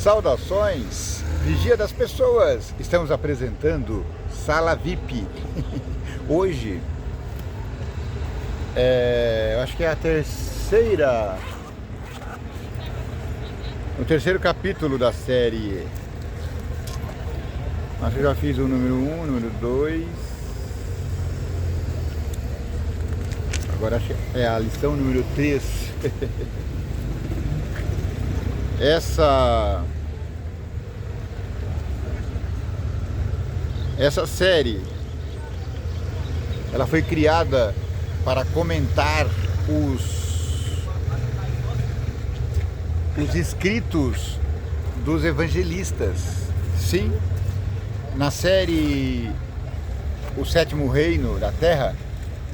Saudações, Vigia das Pessoas. Estamos apresentando Sala VIP. Hoje, eu acho que é o terceiro capítulo da série. Acho que eu já fiz o número 1, número 2. Agora acho que é a lição número 3. Essa série, ela foi criada para comentar os escritos dos evangelistas. Sim, na série O Sétimo Reino da Terra,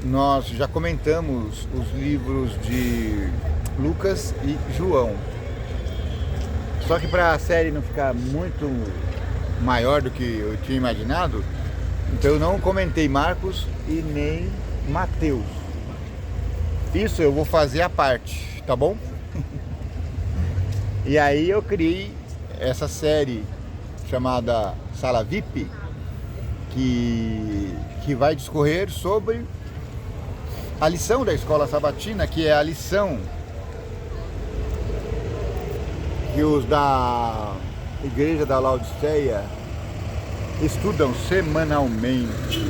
nós já comentamos os livros de Lucas e João. Só que para a série não ficar muito maior do que eu tinha imaginado, então eu não comentei Marcos e nem Mateus. Isso eu vou fazer à parte, tá bom? E aí eu criei essa série chamada Sala VIP, que vai discorrer sobre a lição da escola sabatina, que é a lição que os da Igreja da Laodiceia estudam semanalmente.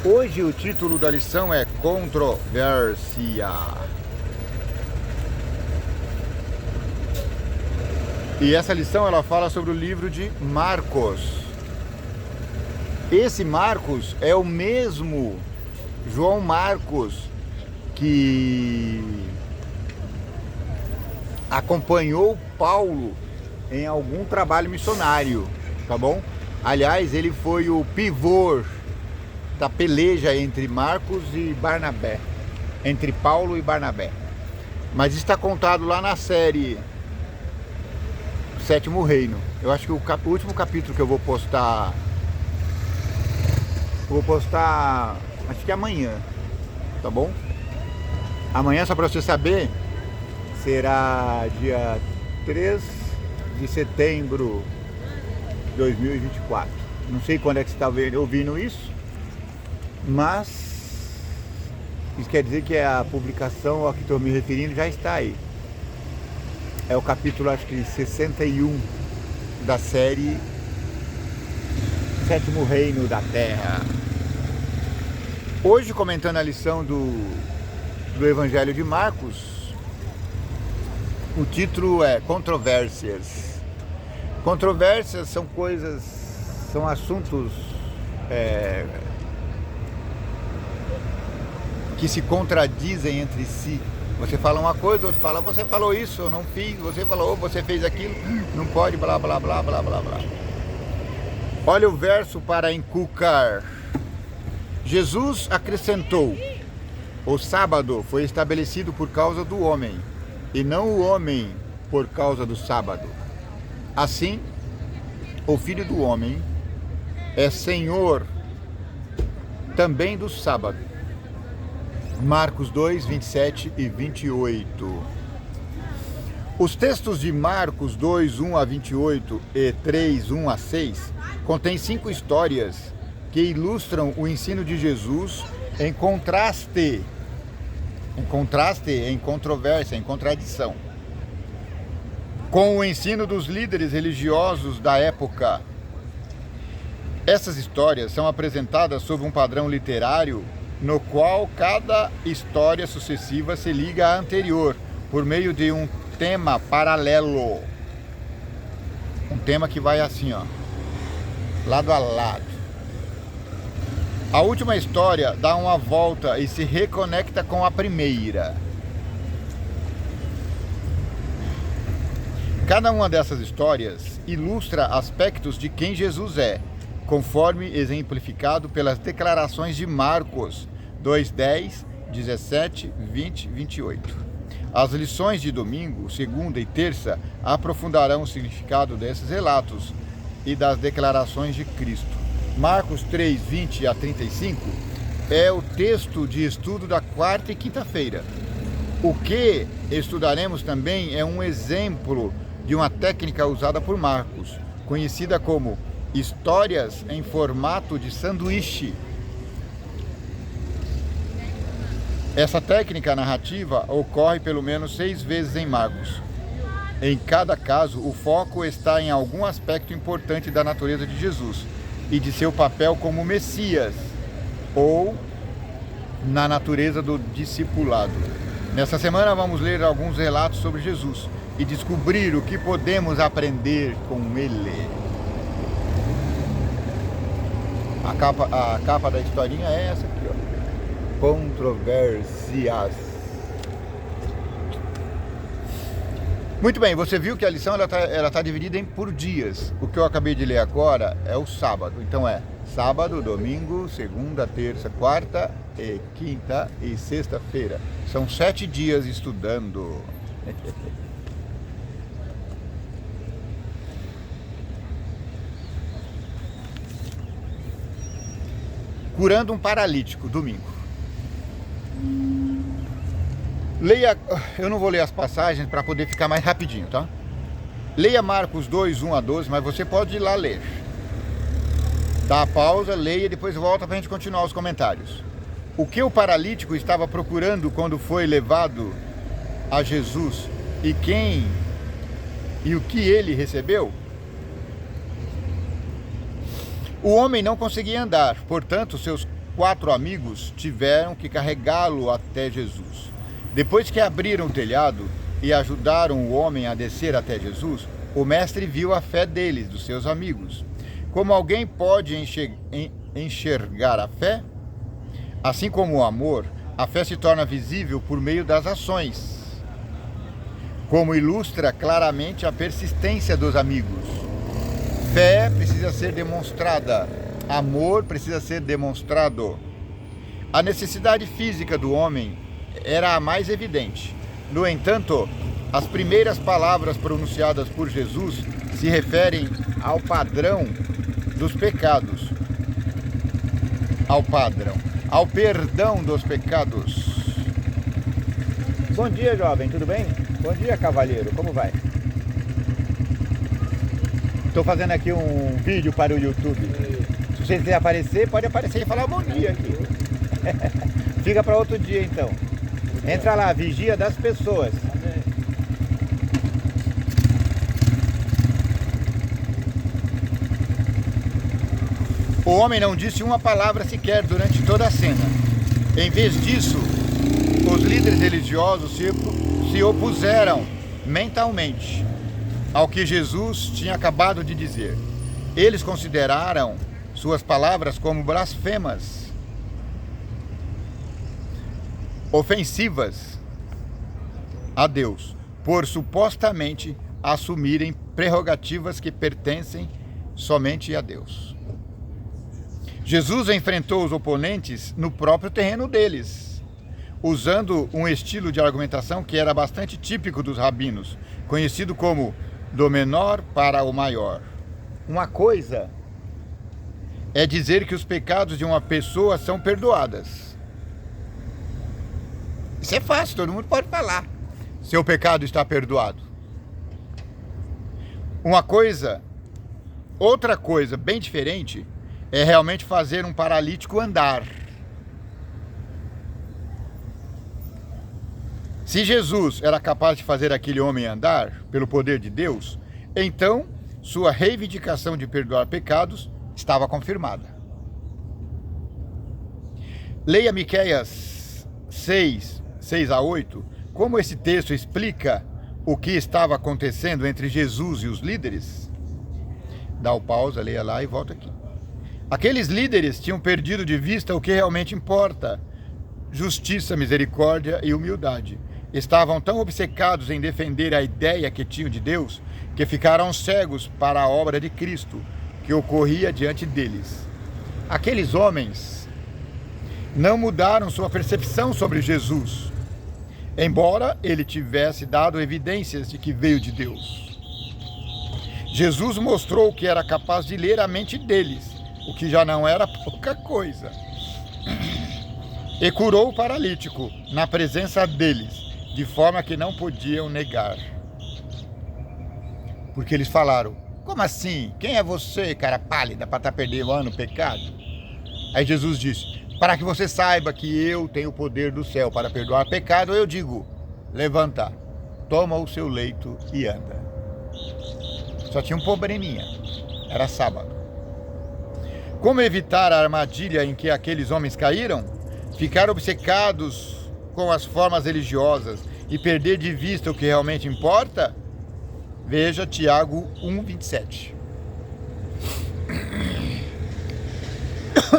Hoje o título da lição é Controvérsia. E essa lição ela fala sobre o livro de Marcos. Esse Marcos é o mesmo João Marcos que acompanhou Paulo em algum trabalho missionário, tá bom? Aliás, ele foi o pivô da peleja entre Marcos e Barnabé, entre Paulo e Barnabé. Mas está contado lá na série Sétimo Reino. Eu acho que o último capítulo que eu vou postar, acho que amanhã, tá bom? Amanhã, só para você saber, será dia 3 de setembro de 2024. Não sei quando é que você está ouvindo isso, mas isso quer dizer que a publicação a que estou me referindo já está aí. É o capítulo, acho que 61 da série Sétimo Reino da Terra. Hoje, comentando a lição do Evangelho de Marcos, o título é Controvérsias. Controvérsias são assuntos que se contradizem entre si. Você fala uma coisa, outro fala, você falou isso, eu não fiz, você falou, você fez aquilo, não pode, blá, blá, blá, blá, blá, blá. Olha o verso para inculcar. Jesus acrescentou: o sábado foi estabelecido por causa do homem, e não o homem por causa do sábado. Assim, o Filho do Homem é Senhor também do sábado. Marcos 2, 27 e 28. Os textos de Marcos 2, 1 a 28 e 3, 1 a 6 contêm 5 histórias que ilustram o ensino de Jesus em controvérsia, em contradição com o ensino dos líderes religiosos da época. Essas histórias são apresentadas sob um padrão literário no qual cada história sucessiva se liga à anterior por meio de um tema paralelo. Um tema que vai assim, ó, lado a lado. A última história dá uma volta e se reconecta com a primeira. Cada uma dessas histórias ilustra aspectos de quem Jesus é, conforme exemplificado pelas declarações de Marcos 2:10, 17, 20, 28. As lições de domingo, segunda e terça aprofundarão o significado desses relatos e das declarações de Cristo. Marcos 3, 20 a 35 é o texto de estudo da quarta e quinta-feira. O que estudaremos também é um exemplo de uma técnica usada por Marcos, conhecida como histórias em formato de sanduíche. Essa técnica narrativa ocorre pelo menos 6 vezes em Marcos. Em cada caso, o foco está em algum aspecto importante da natureza de Jesus e de seu papel como Messias, ou na natureza do discipulado. Nessa semana vamos ler alguns relatos sobre Jesus e descobrir o que podemos aprender com ele. A capa da historinha é essa aqui, ó. Controvérsias. Muito bem, você viu que a lição ela tá dividida por dias. O que eu acabei de ler agora é o sábado. Então é sábado, domingo, segunda, terça, quarta e quinta e sexta-feira. São 7 dias estudando. Curando um paralítico, domingo. Leia, eu não vou ler as passagens para poder ficar mais rapidinho, tá? Leia Marcos 2, 1 a 12, mas você pode ir lá ler. Dá a pausa, leia e depois volta para a gente continuar os comentários. O que o paralítico estava procurando quando foi levado a Jesus e o que ele recebeu? O homem não conseguia andar, portanto, seus 4 amigos tiveram que carregá-lo até Jesus. Depois que abriram o telhado e ajudaram o homem a descer até Jesus, o mestre viu a fé deles, dos seus amigos. Como alguém pode enxergar a fé? Assim como o amor, a fé se torna visível por meio das ações, como ilustra claramente a persistência dos amigos. Fé precisa ser demonstrada, amor precisa ser demonstrado. A necessidade física do homem era a mais evidente. No entanto, as primeiras palavras pronunciadas por Jesus se referem ao padrão dos pecados, ao perdão dos pecados. Bom dia, jovem, tudo bem? Bom dia, cavalheiro, como vai? Estou fazendo aqui um vídeo para o YouTube. Se você quiser aparecer, pode aparecer e falar bom dia aqui. Fica para outro dia, então. Entra lá, vigia das pessoas. O homem não disse uma palavra sequer durante toda a cena. Em vez disso, os líderes religiosos se opuseram mentalmente ao que Jesus tinha acabado de dizer. Eles consideraram suas palavras como blasfemas, ofensivas a Deus, por supostamente assumirem prerrogativas que pertencem somente a Deus. Jesus enfrentou os oponentes no próprio terreno deles, usando um estilo de argumentação que era bastante típico dos rabinos, conhecido como do menor para o maior. Uma coisa é dizer que os pecados de uma pessoa são perdoadas. Isso é fácil, todo mundo pode falar. Seu pecado está perdoado. Outra coisa bem diferente é realmente fazer um paralítico andar. Se Jesus era capaz de fazer aquele homem andar pelo poder de Deus, então sua reivindicação de perdoar pecados estava confirmada. Leia Miqueias 6 a 8, como esse texto explica o que estava acontecendo entre Jesus e os líderes. Dá o pausa, leia lá e volta aqui. Aqueles líderes tinham perdido de vista o que realmente importa: justiça, misericórdia e humildade. Estavam tão obcecados em defender a ideia que tinham de Deus, que ficaram cegos para a obra de Cristo, que ocorria diante deles. Aqueles homens não mudaram sua percepção sobre Jesus, embora ele tivesse dado evidências de que veio de Deus. Jesus mostrou que era capaz de ler a mente deles, o que já não era pouca coisa. E curou o paralítico na presença deles, de forma que não podiam negar. Porque eles falaram: como assim? Quem é você, cara pálida, para estar perdoando o pecado? Aí Jesus disse: para que você saiba que eu tenho o poder do céu para perdoar pecado, eu digo: levanta, toma o seu leito e anda. Só tinha um probleminha, era sábado. Como evitar a armadilha em que aqueles homens caíram? Ficar obcecados com as formas religiosas e perder de vista o que realmente importa? Veja Tiago 1:27.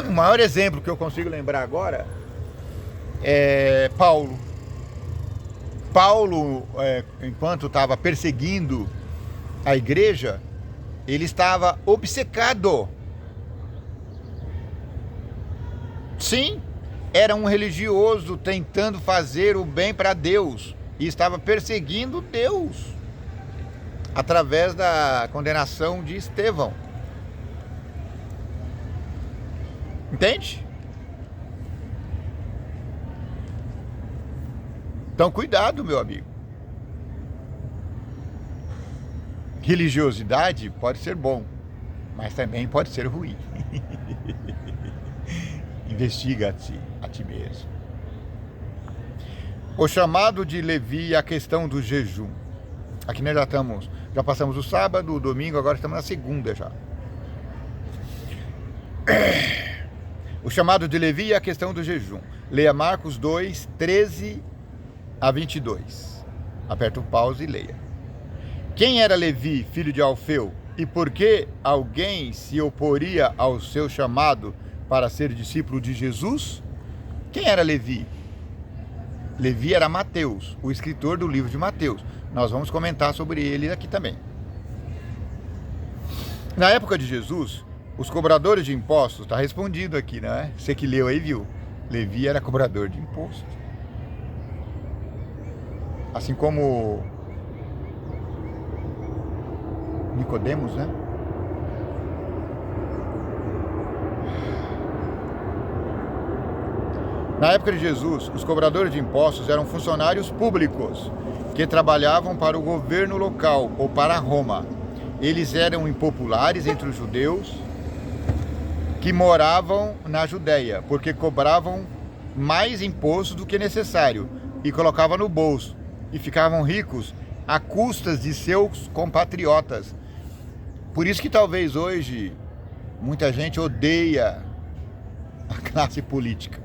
O maior exemplo que eu consigo lembrar agora é Paulo. Paulo, enquanto estava perseguindo a igreja, ele estava obcecado. Sim, era um religioso tentando fazer o bem para Deus e estava perseguindo Deus através da condenação de Estevão. Entende? Então, cuidado, meu amigo. Religiosidade pode ser bom, mas também pode ser ruim. Investiga a ti mesmo. O chamado de Levi e a questão do jejum. Aqui nós já passamos o sábado, o domingo, agora estamos na segunda já. O chamado de Levi e a questão do jejum. Leia Marcos 2, 13 a 22. Aperta o pause e leia. Quem era Levi, filho de Alfeu, e por que alguém se oporia ao seu chamado para ser discípulo de Jesus? Quem era Levi? Levi era Mateus, o escritor do livro de Mateus. Nós vamos comentar sobre ele aqui também. Na época de Jesus, os cobradores de impostos, está respondido aqui, né? Você que leu aí viu. Levi era cobrador de imposto. Assim como Nicodemos, né? Na época de Jesus, os cobradores de impostos eram funcionários públicos que trabalhavam para o governo local ou para Roma. Eles eram impopulares entre os judeus que moravam na Judéia, porque cobravam mais imposto do que necessário e colocavam no bolso, e ficavam ricos à custas de seus compatriotas. Por isso que talvez hoje muita gente odeia a classe política,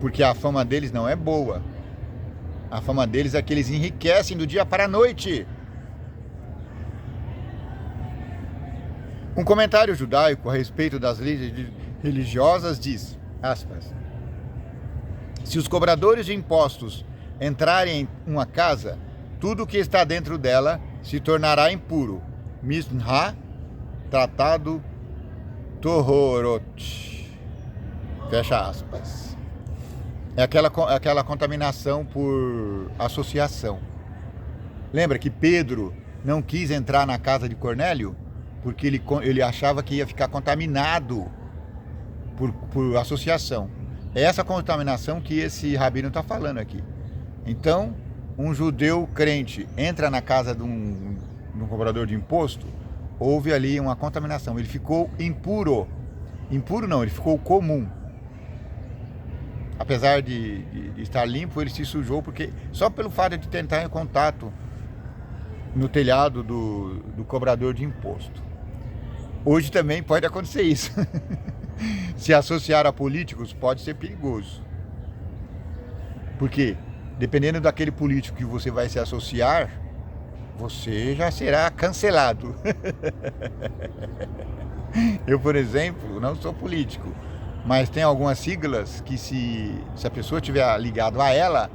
porque a fama deles não é boa. A fama deles é que eles enriquecem do dia para a noite. Um comentário judaico a respeito das leis religiosas diz, aspas, se os cobradores de impostos entrarem em uma casa, tudo que está dentro dela se tornará impuro. Mishnah, Tratado Tohorot. Fecha aspas. É aquela contaminação por associação. Lembra que Pedro não quis entrar na casa de Cornélio? Porque ele achava que ia ficar contaminado por associação. É essa contaminação que esse rabino está falando aqui. Então, um judeu crente entra na casa de um cobrador de imposto, houve ali uma contaminação. Ele ficou impuro. Impuro não, ele ficou comum. Apesar de estar limpo, ele se sujou porque só pelo fato de tentar em contato no telhado do cobrador de imposto. Hoje também pode acontecer isso. Se associar a políticos pode ser perigoso. Porque, dependendo daquele político que você vai se associar, você já será cancelado. Eu, por exemplo, não sou político, mas tem algumas siglas que se a pessoa estiver ligado a ela,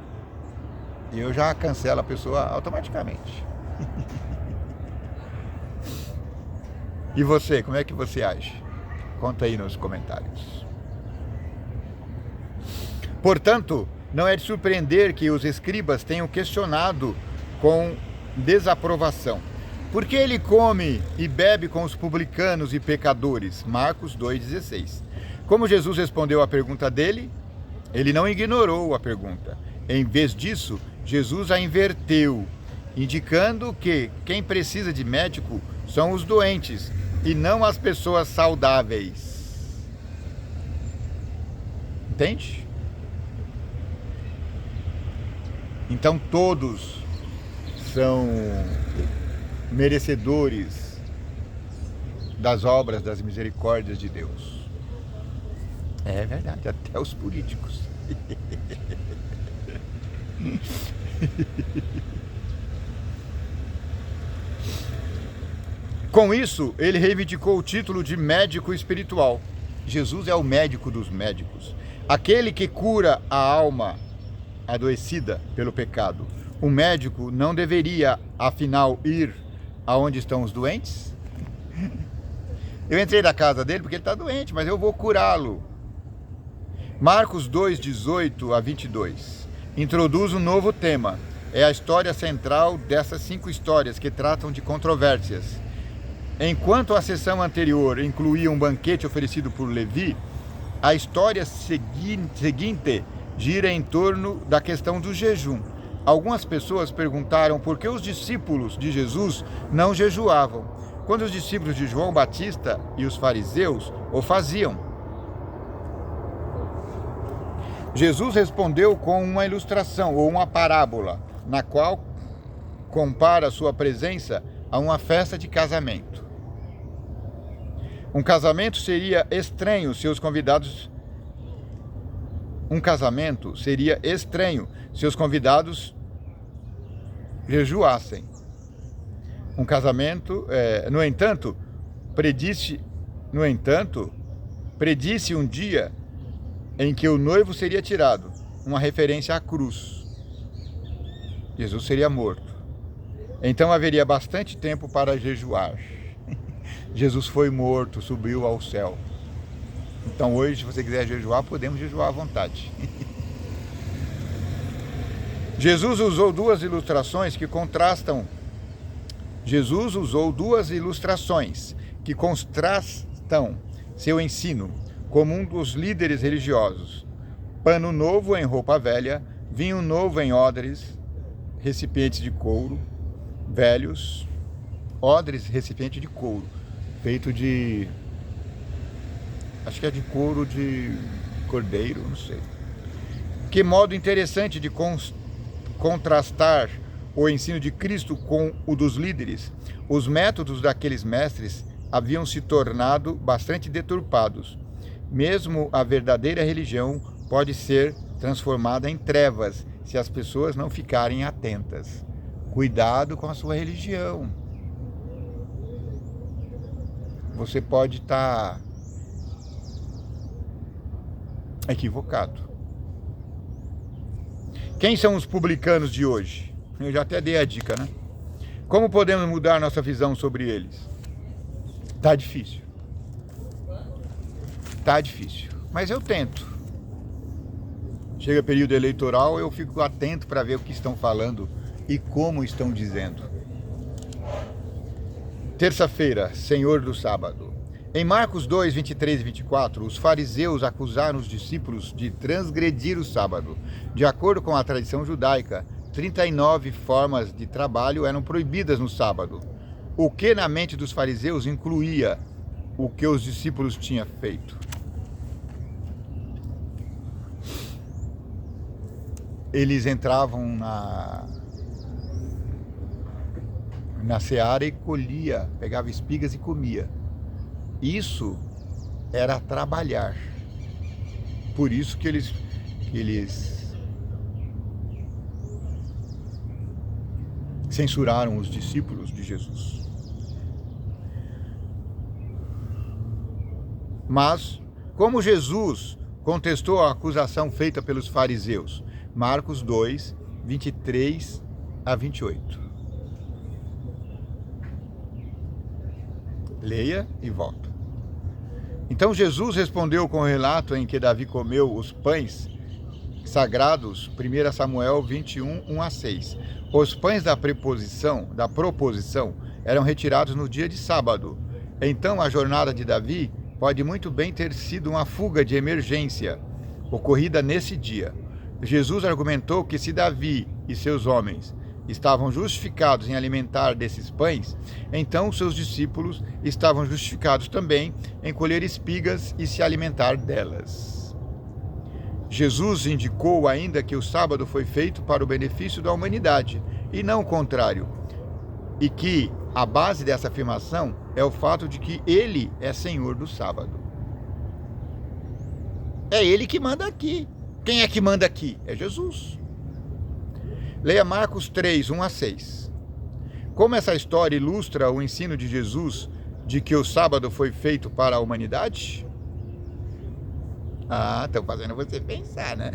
eu já cancelo a pessoa automaticamente. E você, como é que você age? Conta aí nos comentários. Portanto, não é de surpreender que os escribas tenham questionado com desaprovação. Por que ele come e bebe com os publicanos e pecadores? Marcos 2,16. Como Jesus respondeu à pergunta dele, ele não ignorou a pergunta. Em vez disso, Jesus a inverteu indicando que quem precisa de médico são os doentes e não as pessoas saudáveis. Entende? Então todos são merecedores das obras, das misericórdias de Deus. É verdade, até os políticos. Com isso, ele reivindicou o título de médico espiritual. Jesus é o médico dos médicos, aquele que cura a alma adoecida pelo pecado. O médico não deveria, afinal, ir aonde estão os doentes? Eu entrei na casa dele porque ele está doente, mas eu vou curá-lo. Marcos 2, 18-22 introduz um novo tema. É a história central dessas 5 histórias que tratam de controvérsias. Enquanto a sessão anterior incluía um banquete oferecido por Levi, a história seguinte gira em torno da questão do jejum. Algumas pessoas perguntaram por que os discípulos de Jesus não jejuavam, quando os discípulos de João Batista e os fariseus o faziam. Jesus respondeu com uma ilustração ou uma parábola, na qual compara sua presença a uma festa de casamento. Um casamento seria estranho se os convidados jejuassem. Um casamento, no entanto, predisse um dia em que o noivo seria tirado, uma referência à cruz. Jesus seria morto. Então haveria bastante tempo para jejuar. Jesus foi morto, subiu ao céu. Então hoje, se você quiser jejuar, podemos jejuar à vontade. Jesus usou duas ilustrações que contrastam seu ensino como um dos líderes religiosos. Pano novo em roupa velha, vinho novo em odres, recipientes de couro, velhos, odres, recipiente de couro, feito de, acho que é de couro de cordeiro, não sei. Que modo interessante de contrastar o ensino de Cristo com o dos líderes. Os métodos daqueles mestres haviam se tornado bastante deturpados. Mesmo a verdadeira religião pode ser transformada em trevas se as pessoas não ficarem atentas. Cuidado com a sua religião. Você pode estar equivocado. Quem são os publicanos de hoje? Eu já até dei a dica, né? Como podemos mudar nossa visão sobre eles? Tá difícil. Tá difícil. Mas eu tento. Chega período eleitoral, eu fico atento para ver o que estão falando e como estão dizendo. Terça-feira, Senhor do Sábado. Em Marcos 2, 23 e 24, os fariseus acusaram os discípulos de transgredir o sábado. De acordo com a tradição judaica, 39 formas de trabalho eram proibidas no sábado. O que na mente dos fariseus incluía o que os discípulos tinham feito? Eles entravam na seara e colhia, pegava espigas e comia. Isso era trabalhar. Por isso que eles censuraram os discípulos de Jesus. Mas, como Jesus contestou a acusação feita pelos fariseus? Marcos 2, 23 a 28. Leia e volta. Então Jesus respondeu com o relato em que Davi comeu os pães sagrados, 1 Samuel 21, 1 a 6. Os pães da proposição eram retirados no dia de sábado. Então a jornada de Davi pode muito bem ter sido uma fuga de emergência, ocorrida nesse dia. Jesus argumentou que se Davi e seus homens estavam justificados em alimentar desses pães, então seus discípulos estavam justificados também em colher espigas e se alimentar delas. Jesus indicou ainda que o sábado foi feito para o benefício da humanidade, e não o contrário, e que a base dessa afirmação é o fato de que ele é Senhor do sábado. É ele que manda aqui. Quem é que manda aqui? É Jesus. Leia Marcos 3, 1 a 6. Como essa história ilustra o ensino de Jesus de que o sábado foi feito para a humanidade? Ah, estão fazendo você pensar, né?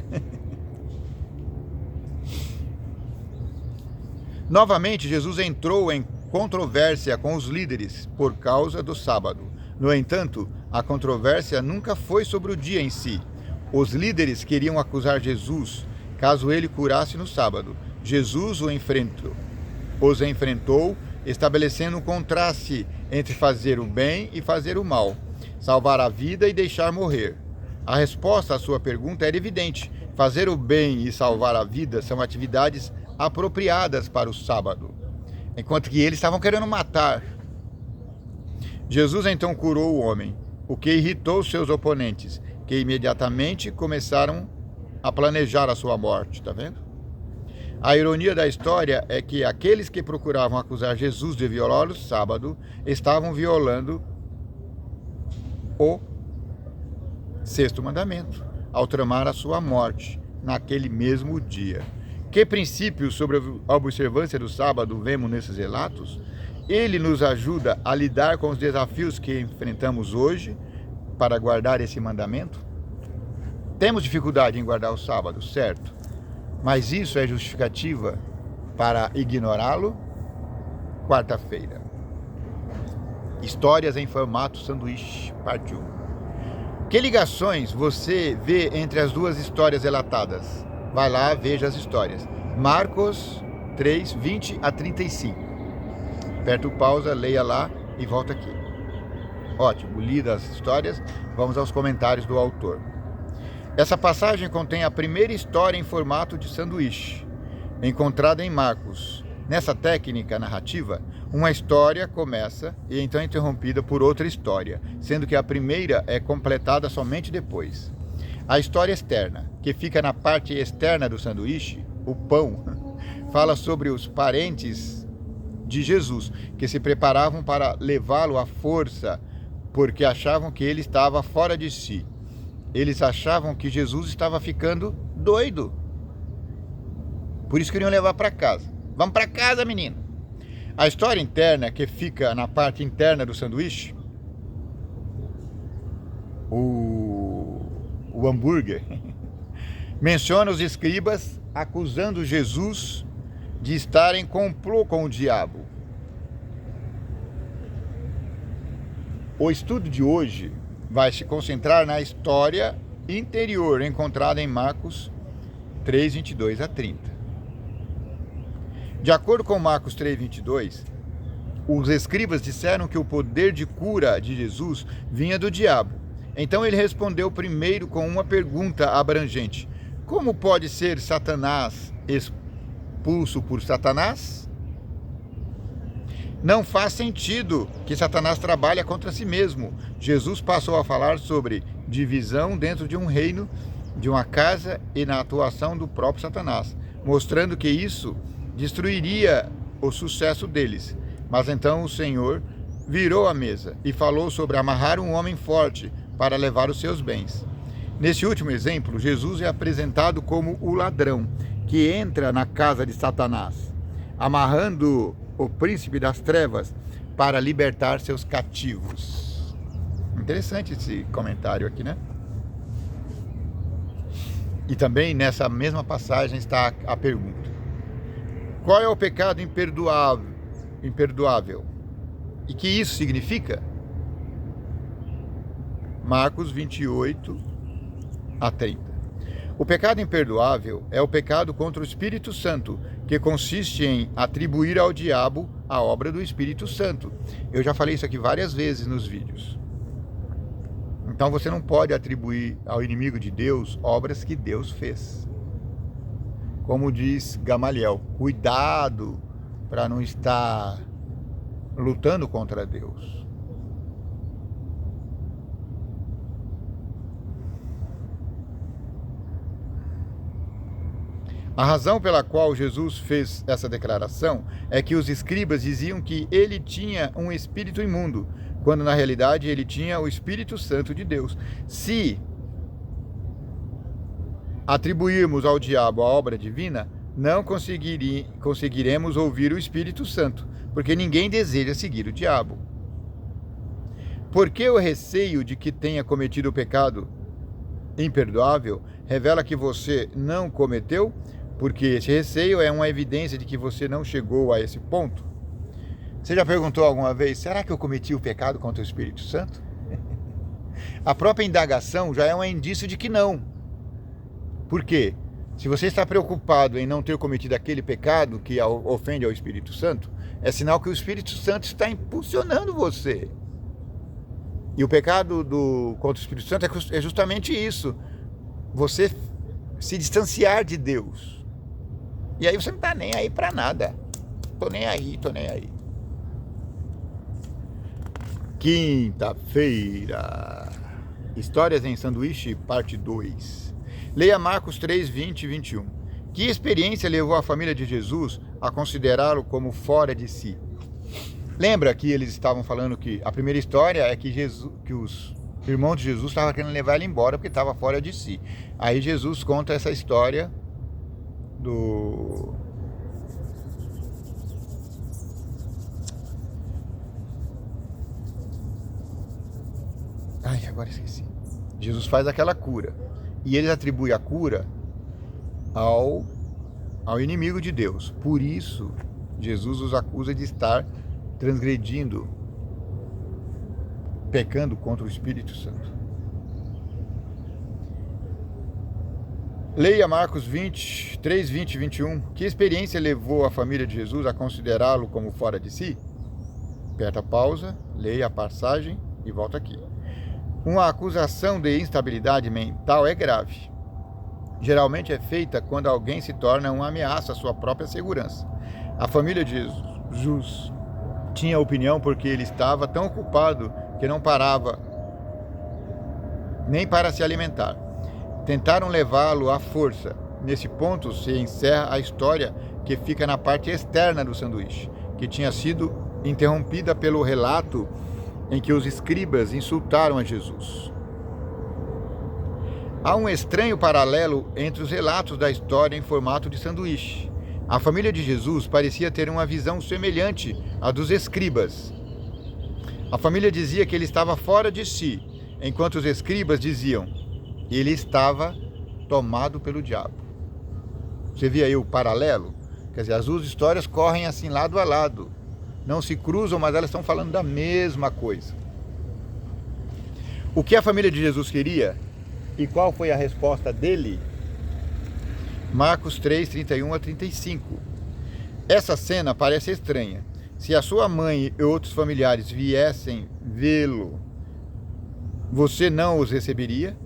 Novamente, Jesus entrou em controvérsia com os líderes por causa do sábado. No entanto, a controvérsia nunca foi sobre o dia em si. Os líderes queriam acusar Jesus caso ele curasse no sábado. Jesus os enfrentou, estabelecendo um contraste entre fazer o bem e fazer o mal, salvar a vida e deixar morrer. A resposta à sua pergunta era evidente. Fazer o bem e salvar a vida são atividades apropriadas para o sábado, enquanto que eles estavam querendo matar. Jesus então curou o homem, o que irritou seus oponentes, que imediatamente começaram a planejar a sua morte, tá vendo? A ironia da história é que aqueles que procuravam acusar Jesus de violar o sábado estavam violando o sexto mandamento, ao tramar a sua morte naquele mesmo dia. Que princípios sobre a observância do sábado vemos nesses relatos? Ele nos ajuda a lidar com os desafios que enfrentamos hoje para guardar esse mandamento? Temos dificuldade em guardar o sábado, certo? Mas isso é justificativa para ignorá-lo? Quarta-feira. Histórias em formato sanduíche, parte 1. Que ligações você vê entre as duas histórias relatadas? Vai lá, veja as histórias. Marcos 3, 20 a 35. Aperta o pausa, leia lá e volta aqui. Ótimo, lidas as histórias, vamos aos comentários do autor. Essa passagem contém a primeira história em formato de sanduíche, encontrada em Marcos. Nessa técnica narrativa, uma história começa e então é interrompida por outra história, sendo que a primeira é completada somente depois. A história externa, que fica na parte externa do sanduíche, o pão, fala sobre os parentes de Jesus, que se preparavam para levá-lo à força, porque achavam que ele estava fora de si. Eles achavam que Jesus estava ficando doido. Por isso queriam levar para casa. Vamos para casa, menino. A história interna, que fica na parte interna do sanduíche, o hambúrguer, menciona os escribas acusando Jesus de estar em complô com o diabo. O estudo de hoje vai se concentrar na história interior encontrada em Marcos 3, 22 a 30. De acordo com Marcos 3, 22, os escribas disseram que o poder de cura de Jesus vinha do diabo. Então ele respondeu primeiro com uma pergunta abrangente: como pode ser Satanás expulso por Satanás? Não faz sentido que Satanás trabalhe contra si mesmo. Jesus passou a falar sobre divisão dentro de um reino, de uma casa e na atuação do próprio Satanás, mostrando que isso destruiria o sucesso deles. Mas então o Senhor virou a mesa e falou sobre amarrar um homem forte para levar os seus bens. Nesse último exemplo, Jesus é apresentado como o ladrão que entra na casa de Satanás, amarrando o príncipe das trevas para libertar seus cativos. Interessante esse comentário aqui, né? E também nessa mesma passagem está a pergunta: qual é o pecado imperdoável? E que isso significa? Marcos 28 a 30. O pecado imperdoável é o pecado contra o Espírito Santo, que consiste em atribuir ao diabo a obra do Espírito Santo. Eu já falei isso aqui várias vezes nos vídeos. Então você não pode atribuir ao inimigo de Deus obras que Deus fez. Como diz Gamaliel, cuidado para não estar lutando contra Deus. A razão pela qual Jesus fez essa declaração é que os escribas diziam que ele tinha um espírito imundo, quando na realidade ele tinha o Espírito Santo de Deus. Se atribuirmos ao diabo a obra divina, não conseguiremos ouvir o Espírito Santo, porque ninguém deseja seguir o diabo. Por que o receio de que tenha cometido o pecado imperdoável revela que você não cometeu? Porque esse receio é uma evidência de que você não chegou a esse ponto. Você já perguntou alguma vez, será que eu cometi o pecado contra o Espírito Santo? A própria indagação já é um indício de que não. Por quê? Se você está preocupado em não ter cometido aquele pecado que ofende ao Espírito Santo, é sinal que o Espírito Santo está impulsionando você. E o pecado contra o Espírito Santo é justamente isso. Você se distanciar de Deus. E aí você não está nem aí para nada. Tô nem aí. Quinta-feira. Histórias em Sanduíche, parte 2. Leia Marcos 3, 20 e 21. Que experiência levou a família de Jesus a considerá-lo como fora de si? Lembra que eles estavam falando que a primeira história é que os irmãos de Jesus estavam querendo levar ele embora porque estava fora de si. Aí Jesus conta essa história do... agora esqueci. Jesus faz aquela cura. E eles atribuem a cura ao inimigo de Deus. Por isso, Jesus os acusa de estar transgredindo, pecando contra o Espírito Santo. Leia Marcos 3, 20 e 21. Que experiência levou a família de Jesus a considerá-lo como fora de si? Aperta a pausa, leia a passagem e volta aqui. Uma acusação de instabilidade mental é grave. Geralmente é feita quando alguém se torna uma ameaça à sua própria segurança. A família de Jesus tinha opinião porque ele estava tão ocupado que não parava nem para se alimentar. Tentaram levá-lo à força. Nesse ponto se encerra a história que fica na parte externa do sanduíche, que tinha sido interrompida pelo relato em que os escribas insultaram a Jesus. Há um estranho paralelo entre os relatos da história em formato de sanduíche. A família de Jesus parecia ter uma visão semelhante à dos escribas. A família dizia que ele estava fora de si, enquanto os escribas diziam que ele estava tomado pelo diabo. Você vê aí o paralelo? Quer dizer, as duas histórias correm assim lado a lado. Não se cruzam, mas elas estão falando da mesma coisa. O que a família de Jesus queria e qual foi a resposta dele? Marcos 3, 31 a 35. Essa cena parece estranha. Se a sua mãe e outros familiares viessem vê-lo, você não os receberia?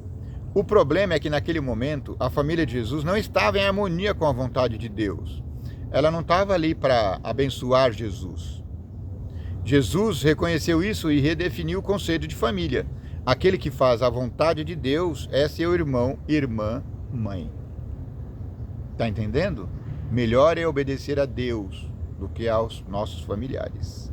O problema é que naquele momento a família de Jesus não estava em harmonia com a vontade de Deus. Ela não estava ali para abençoar Jesus. Jesus reconheceu isso e redefiniu o conceito de família. Aquele que faz a vontade de Deus é seu irmão, irmã, mãe. Está entendendo? Melhor é obedecer a Deus do que aos nossos familiares.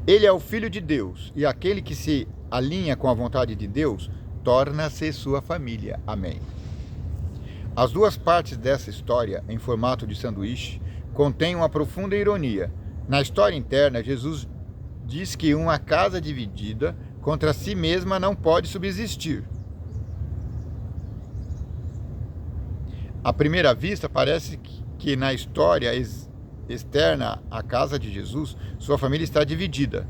Ele é o Filho de Deus e aquele que se alinha com a vontade de Deus torna-se sua família. Amém. As duas partes dessa história, em formato de sanduíche, contêm uma profunda ironia. Na história interna, Jesus diz que uma casa dividida contra si mesma não pode subsistir. À primeira vista, parece que na história externa à casa de Jesus, sua família está dividida.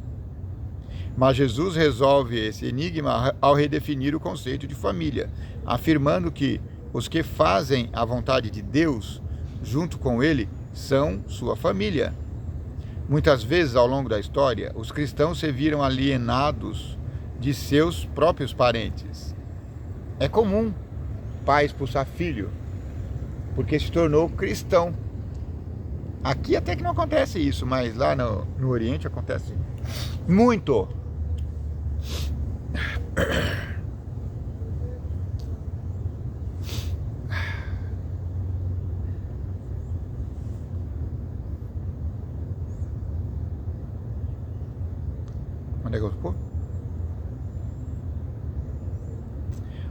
Mas Jesus resolve esse enigma ao redefinir o conceito de família, afirmando que os que fazem a vontade de Deus, junto com Ele, são sua família. Muitas vezes, ao longo da história, os cristãos se viram alienados de seus próprios parentes. É comum pai expulsar filho porque se tornou cristão. Aqui até que não acontece isso, mas lá no Oriente acontece muito. Onde é que eu tô?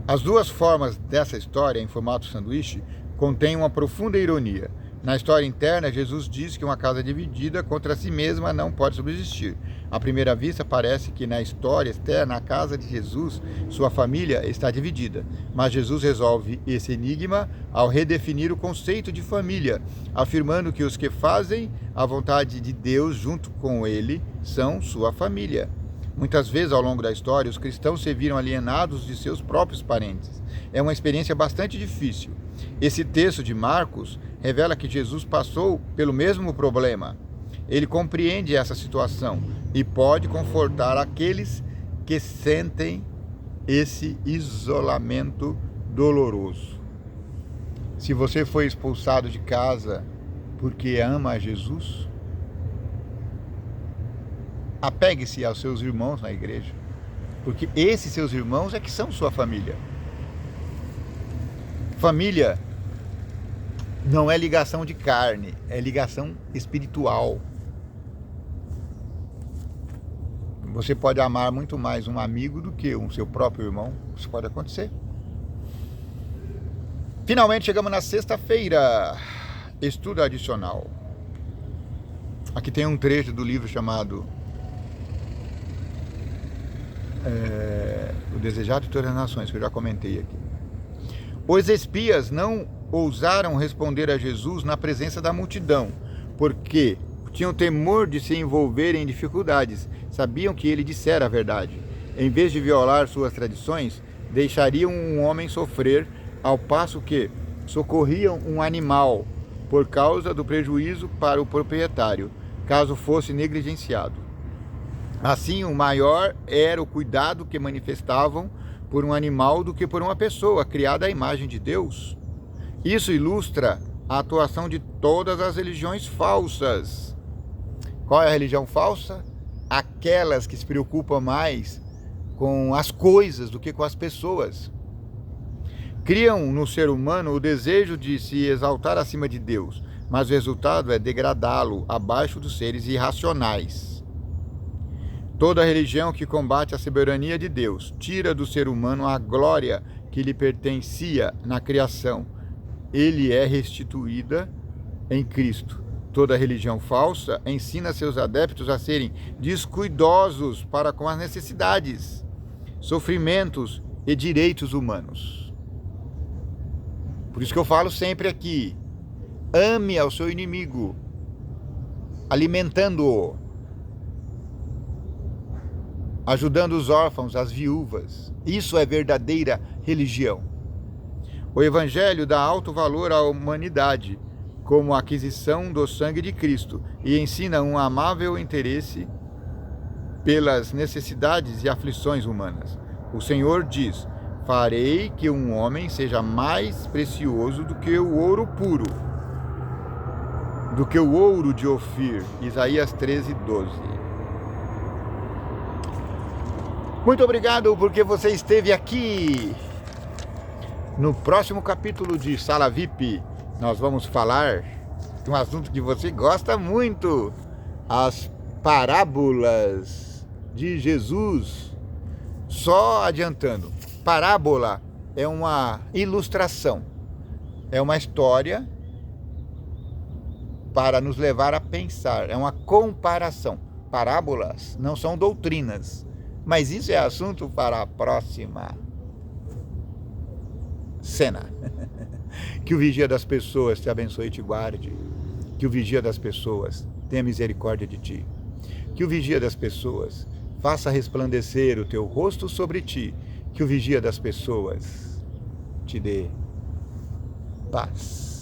As duas formas dessa história, em formato sanduíche, contêm uma profunda ironia. Na história interna, Jesus diz que uma casa dividida contra si mesma não pode subsistir. À primeira vista, parece que na história externa, a casa de Jesus, sua família, está dividida. Mas Jesus resolve esse enigma ao redefinir o conceito de família, afirmando que os que fazem a vontade de Deus junto com ele são sua família. Muitas vezes ao longo da história, os cristãos se viram alienados de seus próprios parentes. É uma experiência bastante difícil. Esse texto de Marcos revela que Jesus passou pelo mesmo problema. Ele compreende essa situação e pode confortar aqueles que sentem esse isolamento doloroso. Se você foi expulsado de casa porque ama a Jesus, apegue-se aos seus irmãos na igreja, porque esses seus irmãos é que são sua família. Família não é ligação de carne, é ligação espiritual. Você pode amar muito mais um amigo do que um seu próprio irmão. Isso pode acontecer. Finalmente chegamos na sexta-feira. Estudo adicional. Aqui tem um trecho do livro chamado O Desejado de Todas as Nações, que eu já comentei aqui. Os espias não ousaram responder a Jesus na presença da multidão, porque tinham temor de se envolverem em dificuldades. Sabiam que ele dissera a verdade. Em vez de violar suas tradições, deixariam um homem sofrer, ao passo que socorriam um animal por causa do prejuízo para o proprietário, caso fosse negligenciado. Assim, o maior era o cuidado que manifestavam por um animal do que por uma pessoa criada à imagem de Deus. Isso ilustra a atuação de todas as religiões falsas. Qual é a religião falsa? Aquelas que se preocupam mais com as coisas do que com as pessoas. Criam no ser humano o desejo de se exaltar acima de Deus, mas o resultado é degradá-lo abaixo dos seres irracionais. Toda religião que combate a soberania de Deus tira do ser humano a glória que lhe pertencia na criação. Ele é restituída em Cristo. Toda religião falsa ensina seus adeptos a serem descuidosos para com as necessidades, sofrimentos e direitos humanos. Por isso que eu falo sempre aqui, ame ao seu inimigo, alimentando-o, ajudando os órfãos, as viúvas. Isso é verdadeira religião. O Evangelho dá alto valor à humanidade, como a aquisição do sangue de Cristo, e ensina um amável interesse pelas necessidades e aflições humanas. O Senhor diz: farei que um homem seja mais precioso do que o ouro puro, do que o ouro de Ofir. Isaías 13:12. Muito obrigado porque você esteve aqui. No próximo capítulo de Sala VIP, nós vamos falar de um assunto que você gosta muito: as parábolas de Jesus. Só adiantando, parábola é uma ilustração, é uma história para nos levar a pensar, é uma comparação. Parábolas não são doutrinas, mas isso é assunto para a próxima cena. Que o vigia das pessoas te abençoe e te guarde. Que o vigia das pessoas tenha misericórdia de ti. Que o vigia das pessoas faça resplandecer o teu rosto sobre ti. Que o vigia das pessoas te dê paz.